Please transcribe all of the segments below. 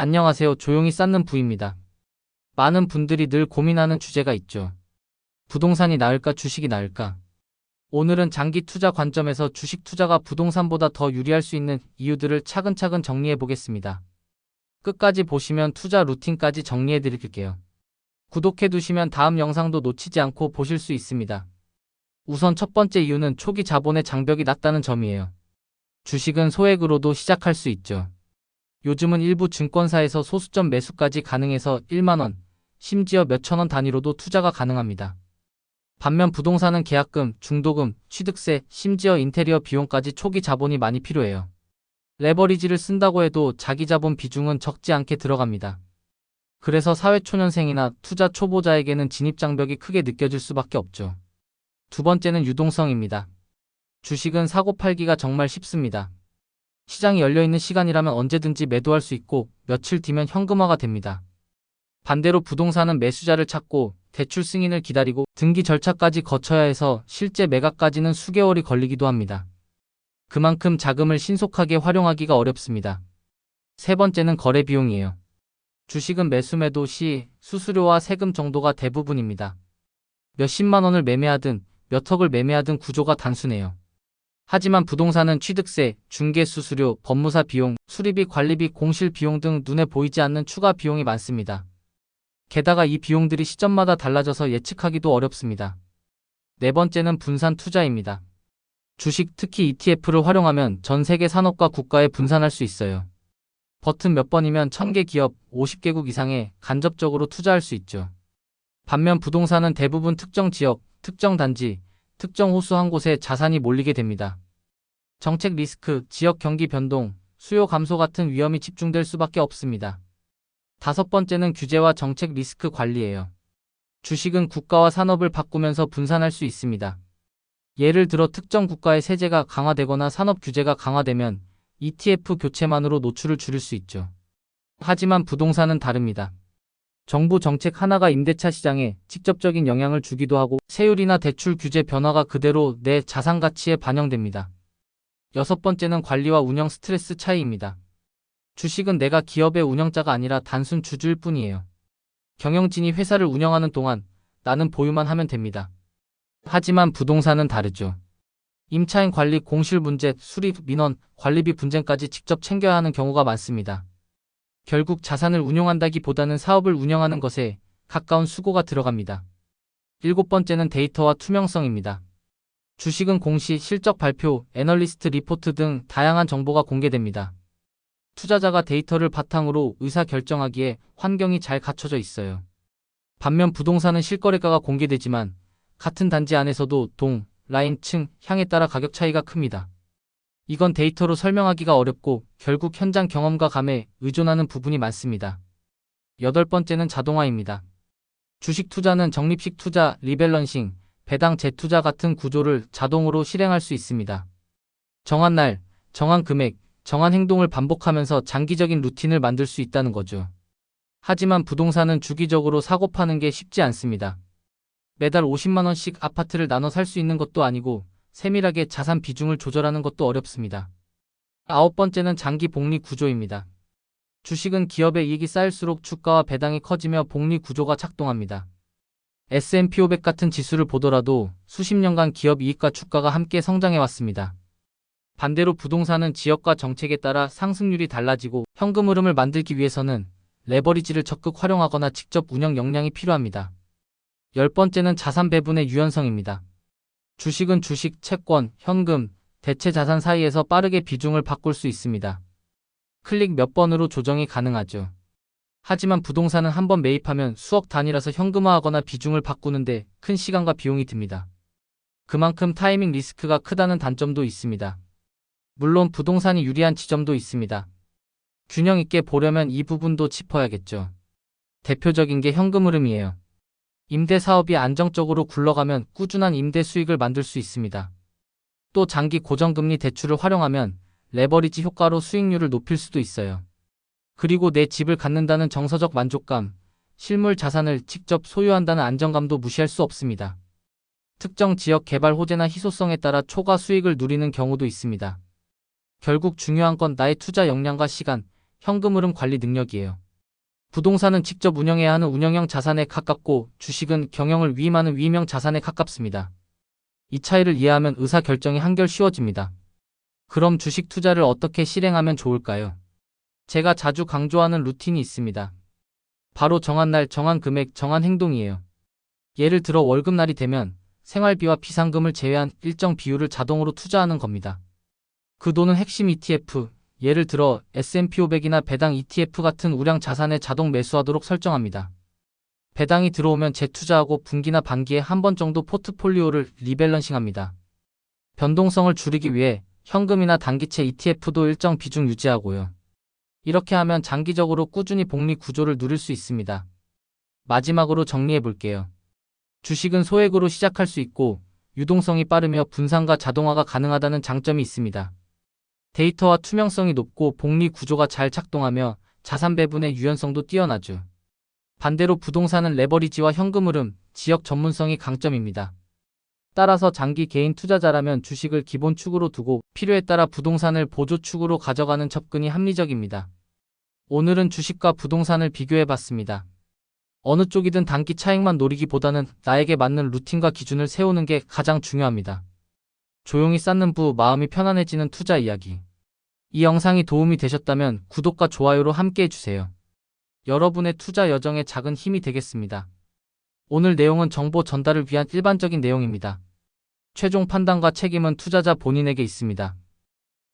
안녕하세요. 조용히 쌓는 부입니다. 많은 분들이 늘 고민하는 주제가 있죠. 부동산이 나을까, 주식이 나을까? 오늘은 장기 투자 관점에서 주식 투자가 부동산보다 더 유리할 수 있는 이유들을 차근차근 정리해 보겠습니다. 끝까지 보시면 투자 루틴까지 정리해 드릴게요. 구독해 두시면 다음 영상도 놓치지 않고 보실 수 있습니다. 우선 첫 번째 이유는 초기 자본의 장벽이 낮다는 점이에요. 주식은 소액으로도 시작할 수 있죠. 요즘은 일부 증권사에서 소수점 매수까지 가능해서 1만원, 심지어 몇천원 단위로도 투자가 가능합니다. 반면 부동산은 계약금, 중도금, 취득세, 심지어 인테리어 비용까지 초기 자본이 많이 필요해요. 레버리지를 쓴다고 해도 자기 자본 비중은 적지 않게 들어갑니다. 그래서 사회초년생이나 투자 초보자에게는 진입장벽이 크게 느껴질 수밖에 없죠. 두 번째는 유동성입니다. 주식은 사고 팔기가 정말 쉽습니다. 시장이 열려있는 시간이라면 언제든지 매도할 수 있고 며칠 뒤면 현금화가 됩니다. 반대로 부동산은 매수자를 찾고 대출 승인을 기다리고 등기 절차까지 거쳐야 해서 실제 매각까지는 수개월이 걸리기도 합니다. 그만큼 자금을 신속하게 활용하기가 어렵습니다. 세 번째는 거래 비용이에요. 주식은 매수 매도 시 수수료와 세금 정도가 대부분입니다. 몇십만 원을 매매하든 몇 억을 매매하든 구조가 단순해요. 하지만 부동산은 취득세, 중개수수료, 법무사 비용, 수리비, 관리비, 공실 비용 등 눈에 보이지 않는 추가 비용이 많습니다. 게다가 이 비용들이 시점마다 달라져서 예측하기도 어렵습니다. 네 번째는 분산 투자입니다. 주식, 특히 ETF를 활용하면 전 세계 산업과 국가에 분산할 수 있어요. 버튼 몇 번이면 1000개 기업, 50개국 이상에 간접적으로 투자할 수 있죠. 반면 부동산은 대부분 특정 지역, 특정 단지, 특정 호수 한 곳에 자산이 몰리게 됩니다. 정책 리스크, 지역 경기 변동, 수요 감소 같은 위험이 집중될 수밖에 없습니다. 다섯 번째는 규제와 정책 리스크 관리예요. 주식은 국가와 산업을 바꾸면서 분산할 수 있습니다. 예를 들어 특정 국가의 세제가 강화되거나 산업 규제가 강화되면 ETF 교체만으로 노출을 줄일 수 있죠. 하지만 부동산은 다릅니다. 정부 정책 하나가 임대차 시장에 직접적인 영향을 주기도 하고 세율이나 대출 규제 변화가 그대로 내 자산 가치에 반영됩니다. 여섯 번째는 관리와 운영 스트레스 차이입니다. 주식은 내가 기업의 운영자가 아니라 단순 주주일 뿐이에요. 경영진이 회사를 운영하는 동안 나는 보유만 하면 됩니다. 하지만 부동산은 다르죠. 임차인 관리, 공실 문제, 수리, 민원, 관리비 분쟁까지 직접 챙겨야 하는 경우가 많습니다. 결국 자산을 운용한다기보다는 사업을 운영하는 것에 가까운 수고가 들어갑니다. 일곱 번째는 데이터와 투명성입니다. 주식은 공시, 실적 발표, 애널리스트 리포트 등 다양한 정보가 공개됩니다. 투자자가 데이터를 바탕으로 의사 결정하기에 환경이 잘 갖춰져 있어요. 반면 부동산은 실거래가가 공개되지만 같은 단지 안에서도 동, 라인, 층, 향에 따라 가격 차이가 큽니다. 이건 데이터로 설명하기가 어렵고 결국 현장 경험과 감에 의존하는 부분이 많습니다. 여덟 번째는 자동화입니다. 주식 투자는 적립식 투자, 리밸런싱, 배당 재투자 같은 구조를 자동으로 실행할 수 있습니다. 정한 날, 정한 금액, 정한 행동을 반복하면서 장기적인 루틴을 만들 수 있다는 거죠. 하지만 부동산은 주기적으로 사고 파는 게 쉽지 않습니다. 매달 50만 원씩 아파트를 나눠 살 수 있는 것도 아니고 세밀하게 자산 비중을 조절하는 것도 어렵습니다. 아홉 번째는 장기 복리 구조입니다. 주식은 기업의 이익이 쌓일수록 주가와 배당이 커지며 복리 구조가 작동합니다. S&P 500 같은 지수를 보더라도 수십 년간 기업 이익과 주가가 함께 성장해왔습니다. 반대로 부동산은 지역과 정책에 따라 상승률이 달라지고 현금 흐름을 만들기 위해서는 레버리지를 적극 활용하거나 직접 운영 역량이 필요합니다. 열 번째는 자산 배분의 유연성입니다. 주식은 주식, 채권, 현금, 대체 자산 사이에서 빠르게 비중을 바꿀 수 있습니다. 클릭 몇 번으로 조정이 가능하죠. 하지만 부동산은 한번 매입하면 수억 단위라서 현금화하거나 비중을 바꾸는데 큰 시간과 비용이 듭니다. 그만큼 타이밍 리스크가 크다는 단점도 있습니다. 물론 부동산이 유리한 지점도 있습니다. 균형 있게 보려면 이 부분도 짚어야겠죠. 대표적인 게 현금 흐름이에요. 임대 사업이 안정적으로 굴러가면 꾸준한 임대 수익을 만들 수 있습니다. 또 장기 고정금리 대출을 활용하면 레버리지 효과로 수익률을 높일 수도 있어요. 그리고 내 집을 갖는다는 정서적 만족감, 실물 자산을 직접 소유한다는 안정감도 무시할 수 없습니다. 특정 지역 개발 호재나 희소성에 따라 초과 수익을 누리는 경우도 있습니다. 결국 중요한 건 나의 투자 역량과 시간, 현금 흐름 관리 능력이에요. 부동산은 직접 운영해야 하는 운영형 자산에 가깝고 주식은 경영을 위임하는 위임형 자산에 가깝습니다. 이 차이를 이해하면 의사결정이 한결 쉬워집니다. 그럼 주식 투자를 어떻게 실행하면 좋을까요? 제가 자주 강조하는 루틴이 있습니다. 바로 정한 날, 정한 금액, 정한 행동이에요. 예를 들어 월급날이 되면 생활비와 비상금을 제외한 일정 비율을 자동으로 투자하는 겁니다. 그 돈은 핵심 ETF, 예를 들어 S&P 500이나 배당 ETF 같은 우량 자산에 자동 매수하도록 설정합니다. 배당이 들어오면 재투자하고 분기나 반기에 한 번 정도 포트폴리오를 리밸런싱합니다. 변동성을 줄이기 위해 현금이나 단기채 ETF도 일정 비중 유지하고요. 이렇게 하면 장기적으로 꾸준히 복리 구조를 누릴 수 있습니다. 마지막으로 정리해 볼게요. 주식은 소액으로 시작할 수 있고 유동성이 빠르며 분산과 자동화가 가능하다는 장점이 있습니다. 데이터와 투명성이 높고 복리 구조가 잘 작동하며 자산 배분의 유연성도 뛰어나죠. 반대로 부동산은 레버리지와 현금 흐름, 지역 전문성이 강점입니다. 따라서 장기 개인 투자자라면 주식을 기본 축으로 두고 필요에 따라 부동산을 보조 축으로 가져가는 접근이 합리적입니다. 오늘은 주식과 부동산을 비교해 봤습니다. 어느 쪽이든 단기 차익만 노리기보다는 나에게 맞는 루틴과 기준을 세우는 게 가장 중요합니다. 조용히 쌓는 부, 마음이 편안해지는 투자 이야기. 이 영상이 도움이 되셨다면 구독과 좋아요로 함께 해주세요. 여러분의 투자 여정에 작은 힘이 되겠습니다. 오늘 내용은 정보 전달을 위한 일반적인 내용입니다. 최종 판단과 책임은 투자자 본인에게 있습니다.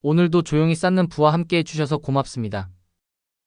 오늘도 조용히 쌓는 부와 함께 해주셔서 고맙습니다.